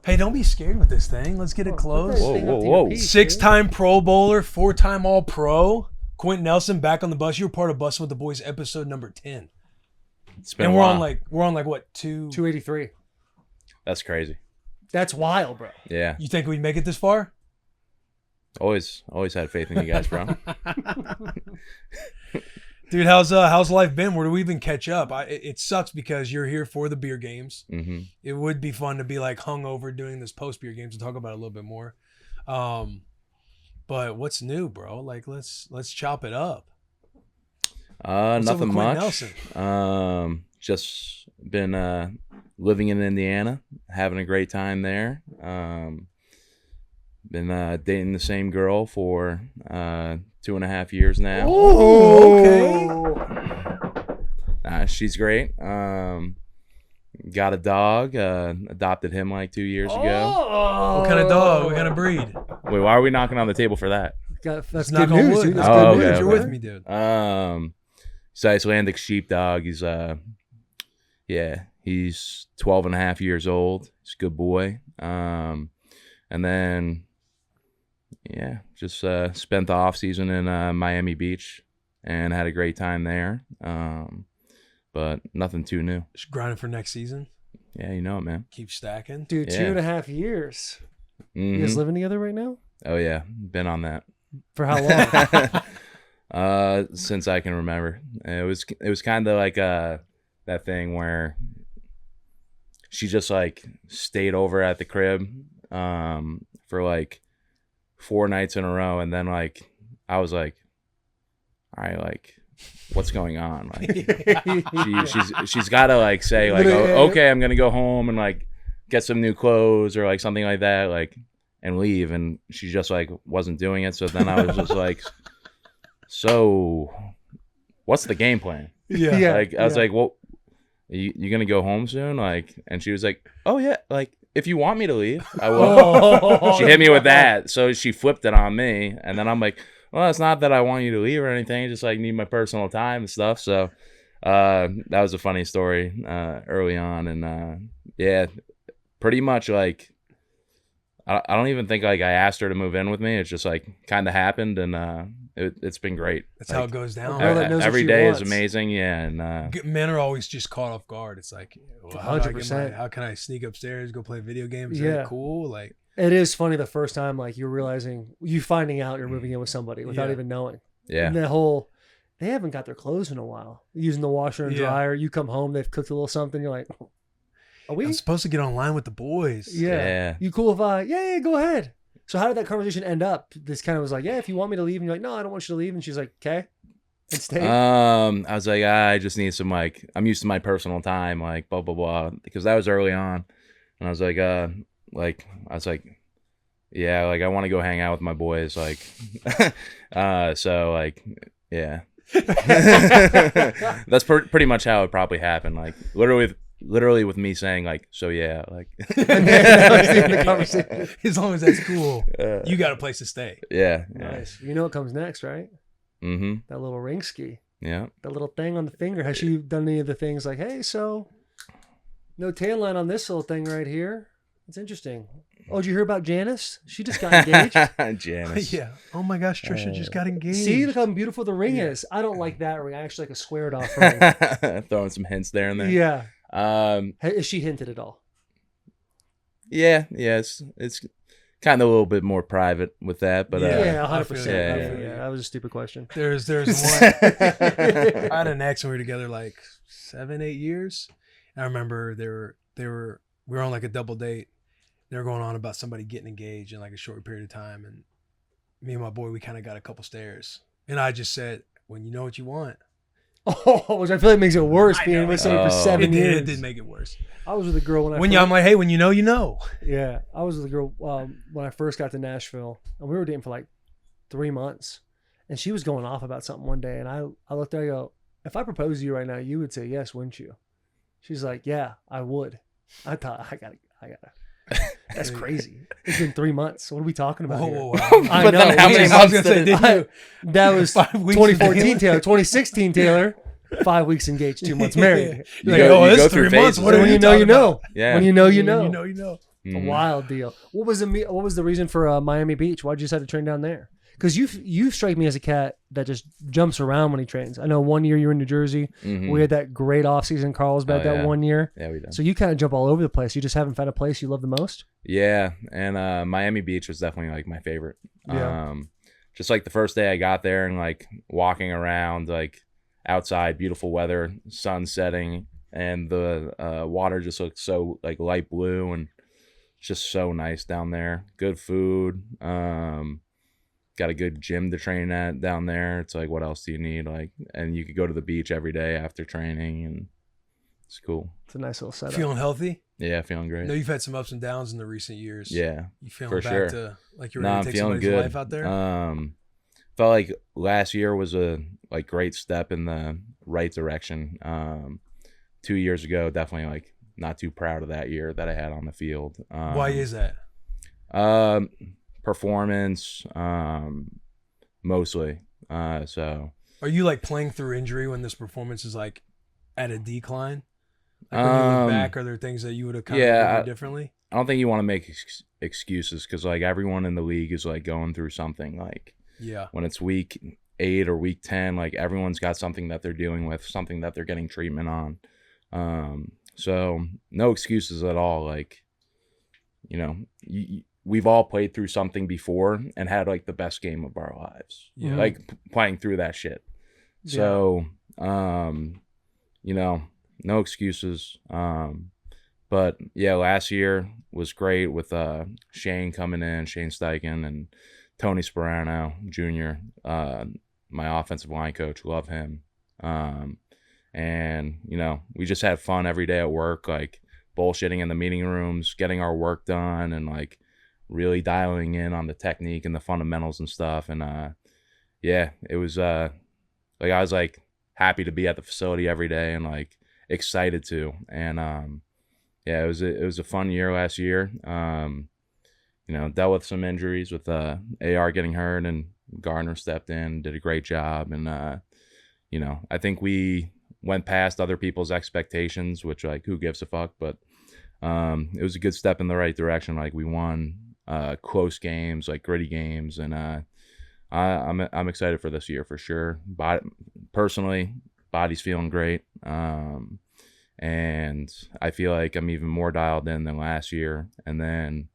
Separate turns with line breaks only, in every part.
Hey, don't be scared with this thing. Let's get it close.
Whoa.
6-time Pro Bowler, 4-time All-Pro. Quenton Nelson back on the bus. You were part of Bussin With The Boys episode number 10.
It's been
and
a while.
we're on what,
283.
That's crazy.
That's wild, bro.
Yeah.
You think we'd make it this far?
Always had faith in you guys, bro.
Dude, how's life been? Where do we even catch up? It sucks because you're here for the beer games.
Mm-hmm.
It would be fun to be like hungover doing this post beer games and talk about it a little bit more. But what's new, bro? Like let's chop it up. What's up with
Nothing
Quenton
much.
Nelson?
Just been living in Indiana, having a great time there. Been dating the same girl for 2.5 years now.
Oh, okay.
She's great. Got a dog. Adopted him like 2 years ago.
What kind of dog? What kind of breed?
Wait, why are we knocking on the table for that?
That's
Knock
good
on
news,
wood.
dude. That's
Oh,
good
okay,
news.
You're
okay.
with me, dude.
He's Icelandic sheepdog. He's 12 and a half years old. He's a good boy. And then just spent the off season in Miami Beach and had a great time there. But nothing too new.
Just grinding for next season.
Yeah, you know it, man.
Keep stacking.
Dude,
Yeah.
2.5 years.
Mhm.
You guys living together right now?
Oh yeah, been on that.
For how long?
Since I can remember. It was kind of like that thing where she just like stayed over at the crib for like 4 nights in a row, and then like I was like, all right, like what's going on? Like she's got to like say like, oh, okay, I'm gonna go home and like get some new clothes or like something like that, like, and leave, and she just like wasn't doing it. So then I was just like, so what's the game plan?
Yeah.
Like I was like, well, you gonna go home soon? Like, and she was like, oh yeah, like if you want me to leave, I will. She hit me with that, so she flipped it on me, and then I'm like, well, it's not that I want you to leave or anything, I just like need my personal time and stuff. So that was a funny story early on, and pretty much like I don't even think like I asked her to move in with me. It's just like kind of happened, and it's been great.
That's
like,
how it goes down.
girl that knows what
every
she
day
wants.
is amazing. Yeah, and
Men are always just caught off guard. It's like, well, how do I get
100%.
how can I sneak upstairs, go play video games? Is
Yeah.
that cool? Like,
It is funny the first time, like, you're realizing, you finding out you're moving in with somebody without
Yeah.
even knowing.
yeah.
And that whole, they haven't got their clothes in a while. Using the washer and
Yeah.
dryer. You come home, they've cooked a little something. You're like, are we?
I'm supposed to get online with the boys.
Yeah. You cool if yeah, go ahead. So how did that conversation end up? This kind of was like, yeah, if you want me to leave. And you're like, no, I don't want you to leave. And she's like, okay. And stay.
I was like, I just need some, like, I'm used to my personal time, like, blah, blah, blah. Because that was early on. And I was like, yeah, like, I want to go hang out with my boys. Like, so, like, yeah. That's pretty much how it probably happened. Like, literally with me saying, like, so, yeah, like.
And then that was the end of the conversation.
As long as that's cool, you got a place to stay.
Yeah.
Nice. You know what comes next, right?
Mm-hmm.
That little ring ski.
Yeah.
That little thing on the finger. Has she done any of the things like, hey, so no tail line on this little thing right here? It's interesting. Oh, did you hear about Janice? She just got engaged.
Janice.
Yeah. Oh my gosh, Trisha just got engaged.
See, look how beautiful the ring is. I don't like that ring. I actually like a squared off ring.
Throwing some hints there and there.
Yeah.
Um,
Has she hinted at all?
yeah, it's kind of a little bit more private with that, but
Yeah,
I
100%.
feel
that.
Yeah, that was a stupid question.
There's one. I had an ex when we were together like 7-8 years. And I remember we were on like a double date. They were going on about somebody getting engaged in like a short period of time, and me and my boy, we kind of got a couple stares, and I just said, "When you know what you want."
Oh, which I feel like makes it worse
I
being
know,
with
I
somebody
know.
for 7 years.
It did make it worse.
I was with a girl when I
I'm like, hey, when you know, you know.
Yeah, I was with a girl when I first got to Nashville, and we were dating for like 3 months, and she was going off about something one day, and I looked at her, I go, if I proposed to you right now, you would say yes, wouldn't you? She's like, yeah, I would. I thought, I gotta. That's crazy. It's been 3 months. What are we talking about here?
Whoa.
I
But
know.
then how many
I was
months
gonna
did
say,
it?
didn't you?
That was
5 weeks
2014 Taylor, 2016 Taylor. 5 weeks engaged, 2 months married.
Like,
go-
oh,
you
it's
go
3
through
months.
phases.
What are
When
you
you know, you
talking
know.
about?
Yeah.
When you know, you
You
know.
know, you know.
A wild deal. What was the reason for Miami Beach? Why'd you decide to train down there? Because you strike me as a cat that just jumps around when he trains. I know one year you were in New Jersey. We had that great offseason in Carlsbad that one year.
Yeah, we did.
So you kind of jump all over the place. You just haven't found a place you love the most?
Yeah, and Miami Beach was definitely like my favorite.
Yeah.
Just like the first day I got there and like walking around like outside, beautiful weather, sun setting, and the water just looked so like light blue and just so nice down there. Good food. Got a good gym to train at down there. It's like, what else do you need? Like, and you could go to the beach every day after training, and it's cool.
It's a nice little setup.
Feeling healthy?
Yeah, feeling great.
I know you've had some ups and downs in the recent years.
Yeah,
You feeling
for
back
sure.
to like you're ready to take somebody's
good.
life out there?
Felt like last year was a like great step in the right direction. 2 years ago, definitely like not too proud of that year that I had on the field.
Why is that?
Performance, mostly. So
Are you like playing through injury when this performance is like at a decline? Like when you look back, are there things that you would have kind of done differently?
I don't think you want to make excuses because like everyone in the league is like going through something. Like when it's week 8 or week 10, like everyone's got something that they're dealing with, something that they're getting treatment on. So no excuses at all. Like, you know, we've all played through something before and had like the best game of our lives.
Yeah.
Like playing through that shit. So, you know, no excuses. But yeah, last year was great with Shane coming in, Shane Steichen, and Tony Sperano Jr., my offensive line coach. Love him. And, you know, we just had fun every day at work, like bullshitting in the meeting rooms, getting our work done, and like really dialing in on the technique and the fundamentals and stuff. And yeah, it was like I was like happy to be at the facility every day and like excited to. And yeah, it was a fun year last year. You know, dealt with some injuries with AR getting hurt, and Gardner stepped in, did a great job. And you know, I think we went past other people's expectations, which like who gives a fuck, but it was a good step in the right direction. Like we won close games, like gritty games, and I'm excited for this year for sure. Personally, body's feeling great, and I feel like I'm even more dialed in than last year. And then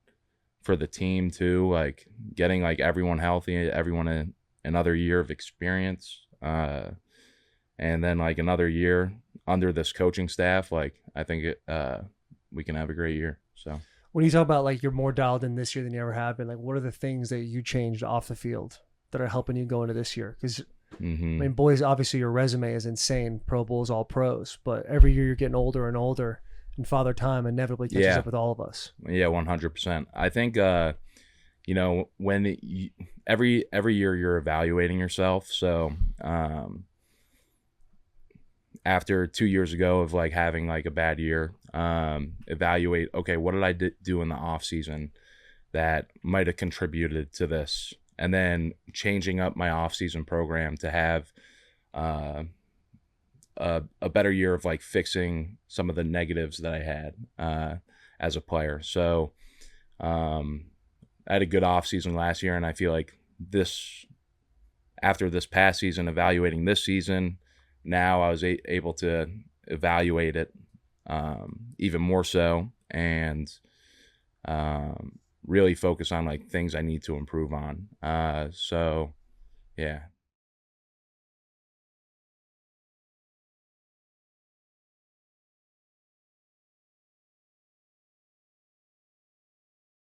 for the team too, like getting like everyone healthy, everyone another year of experience, and then like another year under this coaching staff, like I think we can have a great year. So
when you talk about like you're more dialed in this year than you ever have been, like what are the things that you changed off the field that are helping you go into this year? Because I mean, boys, obviously your resume is insane, Pro Bowls, all pros, but every year you're getting older and older, and Father Time inevitably catches up with all of us. Yeah,
100%. I think you know, when every year you're evaluating yourself. So after 2 years ago of like having like a bad year, evaluate, okay, what did I do in the off season that might have contributed to this? And then changing up my off season program to have a better year of like fixing some of the negatives that I had as a player. So I had a good off season last year, and I feel like after this past season, evaluating this season, now I was able to evaluate it even more so, and really focus on like things I need to improve on. So yeah,